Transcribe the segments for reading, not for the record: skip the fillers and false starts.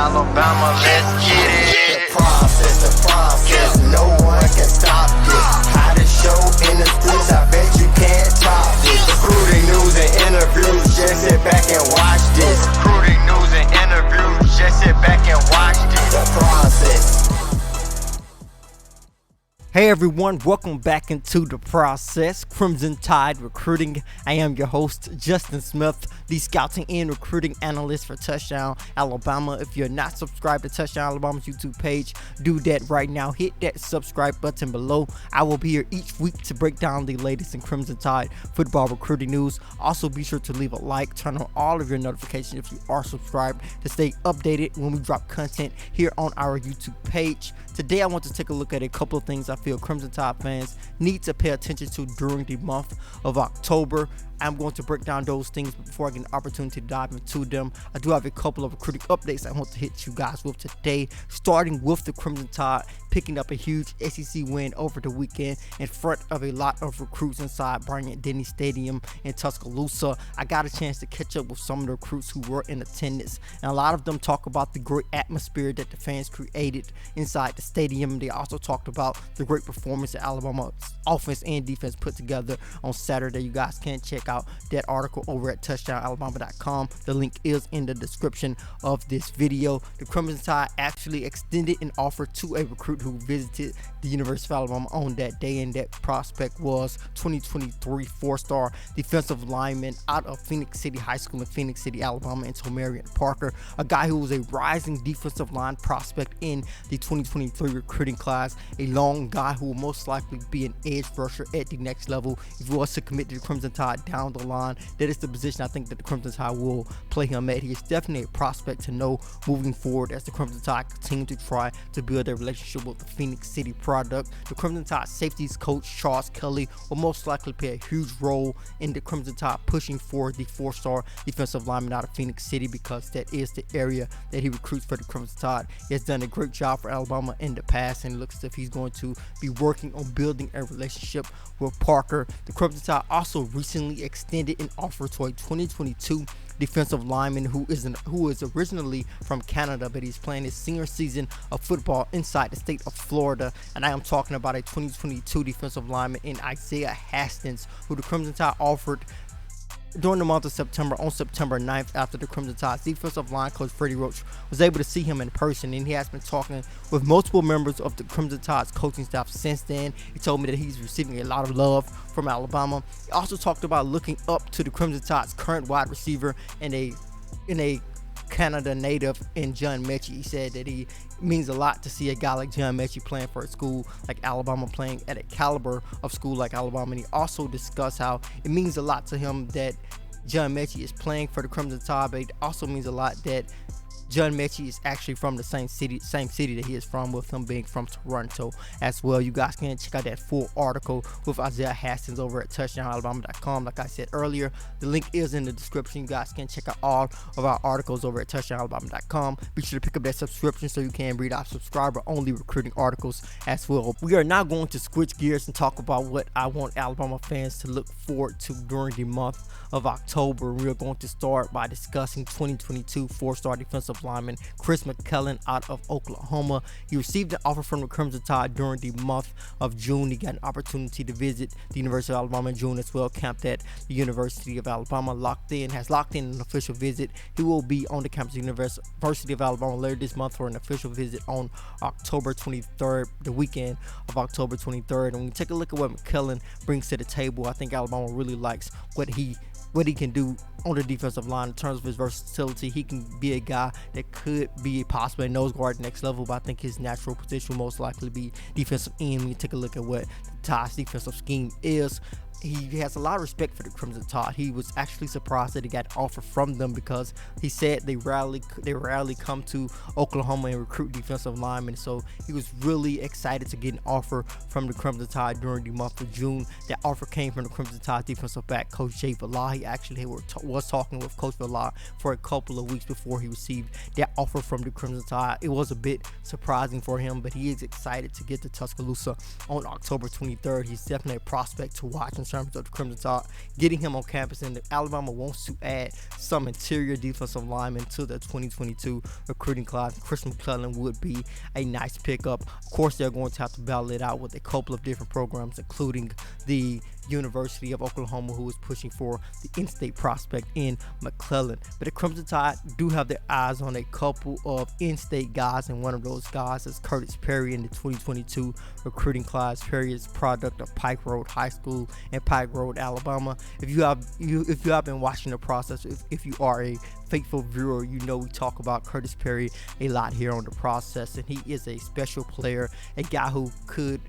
Alabama, let's get it. The process, no one can stop this. Hottest show in the streets, I bet you can't top this. Recruiting news and interviews, just sit back and watch this. Recruiting news and interviews, just sit back and watch this. The process. Hey everyone, welcome back into The Process, Crimson Tide Recruiting. I am your host, Justin Smith, the scouting and recruiting analyst for Touchdown Alabama. If you're not subscribed to Touchdown Alabama's YouTube page, do that right now. Hit that subscribe button below. I will be here each week to break down the latest in Crimson Tide football recruiting news. Also, be sure to leave a like, turn on all of your notifications if you are subscribed to stay updated when we drop content here on our YouTube page. Today, I want to take a look at a couple of things I feel Crimson Tide fans need to pay attention to during the month of October. I'm going to break down those things before I get an opportunity to dive into them. I do have a couple of recruiting updates I want to hit you guys with today, starting with the Crimson Tide picking up a huge SEC win over the weekend in front of a lot of recruits inside Bryant-Denny Stadium in Tuscaloosa. I got a chance to catch up with some of the recruits who were in attendance, and a lot of them talk about the great atmosphere that the fans created inside the stadium. They also talked about the great performance that Alabama's offense and defense put together on Saturday. You guys can check out that article over at touchdownalabama.com. The link is in the description of this video. The Crimson Tide actually extended an offer to a recruit who visited the University of Alabama on that day, and that prospect was 2023 four-star defensive lineman out of Phoenix City High School in Phoenix City, Alabama, and Marvin Parker, a guy who was a rising defensive line prospect in the 2023 recruiting class, a long guy who will most likely be an edge rusher at the next level if he was to commit to the Crimson Tide down the line. That is the position I think that the Crimson Tide will play him at. He is definitely a prospect to know moving forward as the Crimson Tide continue to try to build a relationship with the Phoenix City product. The Crimson Tide safeties coach Charles Kelly will most likely play a huge role in the Crimson Tide pushing for the four-star defensive lineman out of Phoenix City, because that is the area that he recruits for the Crimson Tide. He has done a great job for Alabama in the past, and it looks as if he's going to be working on building a relationship with Parker. The Crimson Tide also recently extended an offer to a 2022 defensive lineman who is originally from Canada, but he's playing his senior season of football inside the state of Florida. And I am talking about a 2022 defensive lineman in Isaiah Hastings, who the Crimson Tide offered during the month of September, on September 9th, after the Crimson Tide's defensive line coach Freddie Roach was able to see him in person, and he has been talking with multiple members of the Crimson Tide's coaching staff since then. He told me that he's receiving a lot of love from Alabama. He also talked about looking up to the Crimson Tide's current wide receiver and a Canada native in John Mechie. He said that he means a lot to see a guy like John Mechie playing for a school like Alabama, playing at a caliber of school like Alabama. And he also discussed how it means a lot to him that John Mechie is playing for the Crimson Tide, but it also means a lot that John Mechie is actually from the same city that he is from, with him being from Toronto as well. You guys can check out that full article with Isaiah Hastings over at touchdownalabama.com. Like I said earlier, the link is in the description. You guys can check out all of our articles over at touchdownalabama.com. Be sure to pick up that subscription so you can read our subscriber-only recruiting articles as well. We are now going to switch gears and talk about what I want Alabama fans to look forward to during the month of October. We are going to start by discussing 2022 four-star defensive lineman Chris Mcclellan out of Oklahoma. He received an offer from the Crimson Tide during the month of June. He got an opportunity to visit the University of Alabama in June as well, camped at the University of Alabama, has locked in an official visit. He will be on the campus of the University of Alabama later this month for an official visit on October 23rd, the weekend of October 23rd. And when we take a look at what Mcclellan brings to the table, I think Alabama really likes what he can do on the defensive line in terms of his versatility. He can be a guy that could be possibly a nose guard next level, but I think his natural position will most likely be defensive end. When you take a look at what the Tide's defensive scheme is, he has a lot of respect for the Crimson Tide. He was actually surprised that he got an offer from them, because he said they rarely come to Oklahoma and recruit defensive linemen. So he was really excited to get an offer from the Crimson Tide during the month of June. That offer came from the Crimson Tide defensive back coach Jay Villa. He actually was talking with Coach Villa for a couple of weeks before he received that offer from the Crimson Tide. It was a bit surprising for him, but he is excited to get to Tuscaloosa on October 23rd. He's definitely a prospect to watch in terms of the Crimson Tide getting him on campus, and Alabama wants to add some interior defensive linemen to the 2022 recruiting class. Chris Mcclellan would be a nice pickup. Of course, they're going to have to battle it out with a couple of different programs, including the University of Oklahoma, who is pushing for the in-state prospect in Mcclellan. But the Crimson Tide do have their eyes on a couple of in-state guys, and one of those guys is Curtis Perry in the 2022 recruiting class. Perry is a product of Pike Road High School in Pike Road, Alabama. If you have been watching the process, if you are a faithful viewer, you know we talk about Curtis Perry a lot here on the process, and he is a special player, a guy who could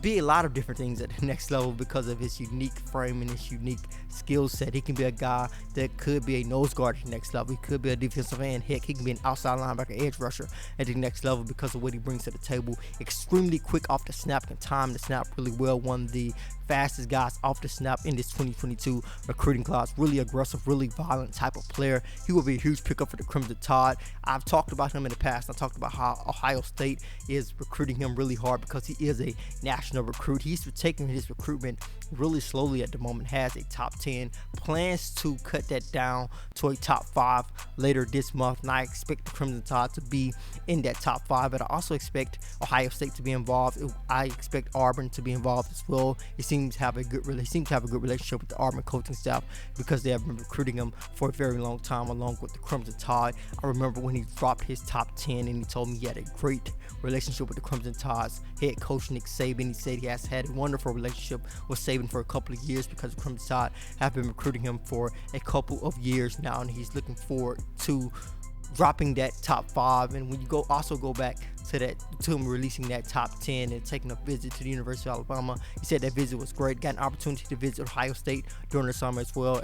be a lot of different things at the next level because of his unique frame and his unique skill set. He can be a guy that could be a nose guard at the next level. He could be a defensive end. Heck, he can be an outside linebacker, edge rusher at the next level because of what he brings to the table. Extremely quick off the snap, can time the snap really well. One of the fastest guys off the snap in this 2022 recruiting class. Really aggressive, really violent type of player. He will be a huge pickup for the Crimson Tide. I've talked about him in the past. I talked about how Ohio State is recruiting him really hard because he is a national recruit. He's taking his recruitment really slowly at the moment. Has a top 10, plans to cut that down to a top 5 later this month, and I expect the Crimson Tide to be in that top 5, but I also expect Ohio State to be involved. I expect Auburn to be involved as well. It seems to have a good relationship with the Auburn coaching staff because they have been recruiting him for a very long time along with the Crimson Tide. I remember when he dropped his top 10 and he told me he had a great relationship with the Crimson Tide's head coach Nick Saban. He said he has had a wonderful relationship with Saban for a couple of years because the Crimson Tide have been recruiting him for a couple of years now, and he's looking forward to dropping that top 5. And when you go back to him releasing that top 10 and taking a visit to the University of Alabama, he said that visit was great. Got an opportunity to visit Ohio State during the summer as well,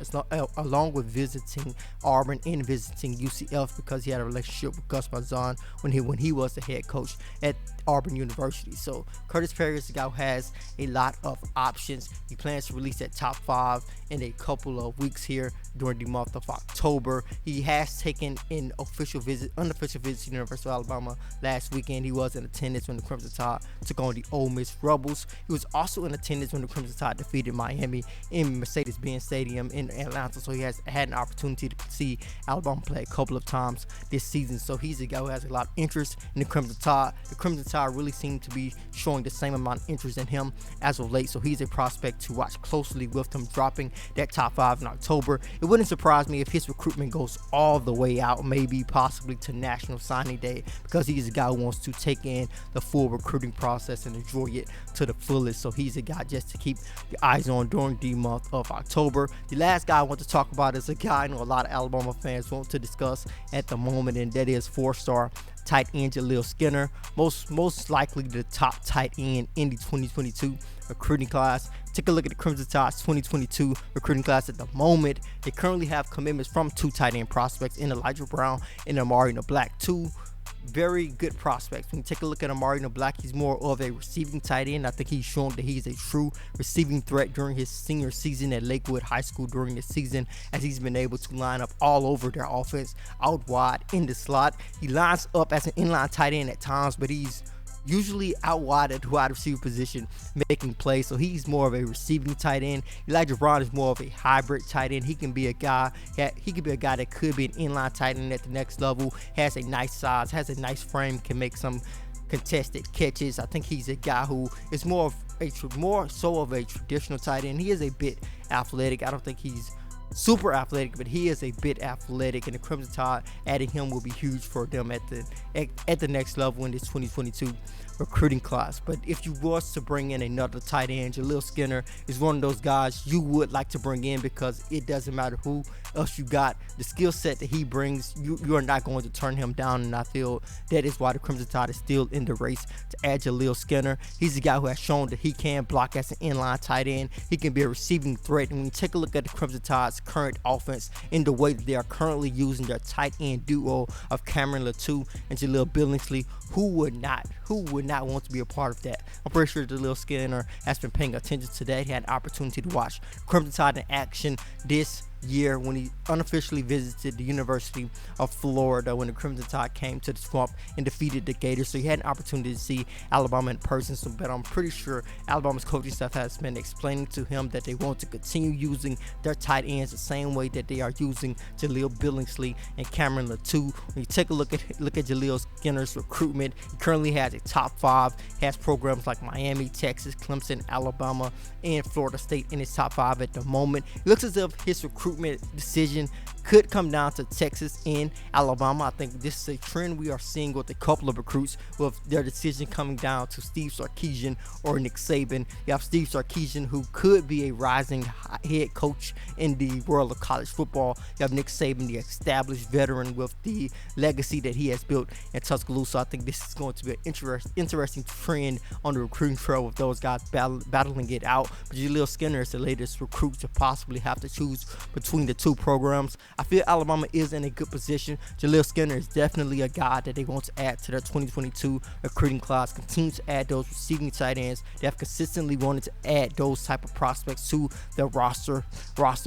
along with visiting Auburn and visiting UCF because he had a relationship with Gus Malzahn when he was the head coach at Auburn University. So Curtis Perry is a guy who has a lot of options. He plans to release that top 5 in a couple of weeks here during the month of October. He has taken an unofficial visit to the University of Alabama last weekend. He was in attendance when the Crimson Tide took on the Ole Miss Rebels. He was also in attendance when the Crimson Tide defeated Miami in Mercedes-Benz Stadium in Atlanta. So he has had an opportunity to see Alabama play a couple of times this season. So he's a guy who has a lot of interest in the Crimson Tide. The Crimson Tide really seem to be showing the same amount of interest in him as of late. So he's a prospect to watch closely with him dropping that top 5 in October. It wouldn't surprise me if his recruitment goes all the way out, maybe possibly to National Signing Day, because he's a guy who wants to take in the full recruiting process and enjoy it to the fullest. So he's a guy just to keep your eyes on during the month of October. The last guy I want to talk about is a guy I know a lot of Alabama fans want to discuss at the moment, and that is 4-star tight end Lil Skinner, most likely the top tight end in the 2022 recruiting class. Take a look at the Crimson Tide's 2022 recruiting class at the moment. They currently have commitments from 2 tight end prospects in Elijah Brown and Amari Black, 2 very good prospects. When you take a look at Amari Black, he's more of a receiving tight end. I think he's shown that he's a true receiving threat during his senior season at Lakewood High School during the season, as he's been able to line up all over their offense, out wide, in the slot. He lines up as an inline tight end at times, but he's usually out wide at the wide receiver position making plays, so he's more of a receiving tight end. Elijah Brown is more of a hybrid tight end. He can be a guy that could be an inline tight end at the next level, has a nice size, has a nice frame, can make some contested catches. I think he's a guy who is more so of a traditional tight end. He is a bit athletic. I don't think he's super athletic, but he is a bit athletic, and the Crimson Tide adding him will be huge for them at the next level in this 2022 recruiting class. But if you was to bring in another tight end, Lil Skinner is one of those guys you would like to bring in, because it doesn't matter who else you got, the skill set that he brings, you are not going to turn him down, and I feel that is why the Crimson Tide is still in the race to add Lil Skinner. He's a guy who has shown that he can block as an inline tight end. He can be a receiving threat, and when you take a look at the Crimson Tide's current offense in the way that they are currently using their tight end duo of Cameron Latou and Jaleel Billingsley, who would not want to be a part of that? I'm pretty sure that Lil Skinner has been paying attention to that. He had an opportunity to watch Crimson Tide in action this year when he unofficially visited the University of Florida when the Crimson Tide came to the Swamp and defeated the Gators. So he had an opportunity to see Alabama in person. So, but I'm pretty sure Alabama's coaching staff has been explaining to him that they want to continue using their tight ends the same way that they are using Jaleel Billingsley and Cameron Latu. When you take a look at Jaleel Skinner's recruitment, he currently has a top 5. He has programs like Miami, Texas, Clemson, Alabama, and Florida State in his top 5 at the moment. It looks as if his recruitment decision could come down to Texas and Alabama. I think this is a trend we are seeing with a couple of recruits, with their decision coming down to Steve Sarkisian or Nick Saban. You have Steve Sarkisian, who could be a rising head coach in the world of college football. You have Nick Saban, the established veteran with the legacy that he has built in Tuscaloosa. I think this is going to be an interesting trend on the recruiting trail with those guys battling it out. But Lil Skinner is the latest recruit to possibly have to choose between the two programs. I feel Alabama is in a good position. Lil Skinner is definitely a guy that they want to add to their 2022 recruiting class. Continue to add those receiving tight ends. They have consistently wanted to add those type of prospects to their roster.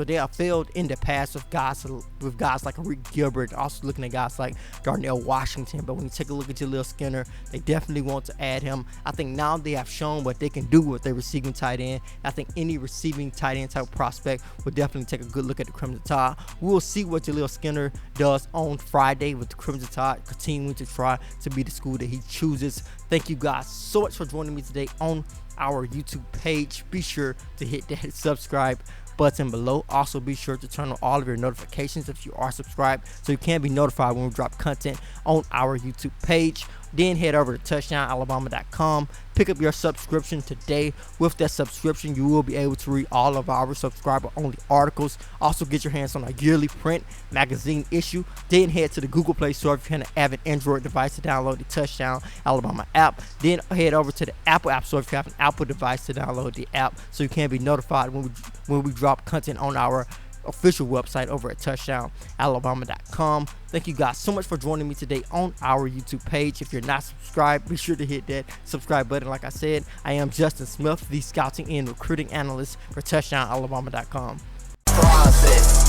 They have failed in the past with guys like Rick Gilbert, also looking at guys like Darnell Washington. But when you take a look at Lil Skinner, they definitely want to add him. I think now they have shown what they can do with their receiving tight end. I think any receiving tight end type prospect will definitely take a good look at the Crimson Tide. We will see what Lil Skinner does on Friday with the Crimson Tide continuing to try to be the school that he chooses. Thank you guys so much for joining me today on our YouTube page. Be sure to hit that subscribe button below. Also, be sure to turn on all of your notifications if you are subscribed, so you can be notified when we drop content on our YouTube page. Then head over to touchdownalabama.com. Pick up your subscription today. With that subscription, you will be able to read all of our subscriber-only articles. Also, get your hands on a yearly print magazine issue. Then head to the Google Play Store if you have an Android device to download the Touchdown Alabama app. Then head over to the Apple App Store if you have an Apple device to download the app, so you can be notified when we drop content on our official website over at touchdownalabama.com. Thank you guys so much for joining me today on our YouTube page. If you're not subscribed, be sure to hit that subscribe button. Like I said, I am Justin Smith, the scouting and recruiting analyst for touchdownalabama.com. Process.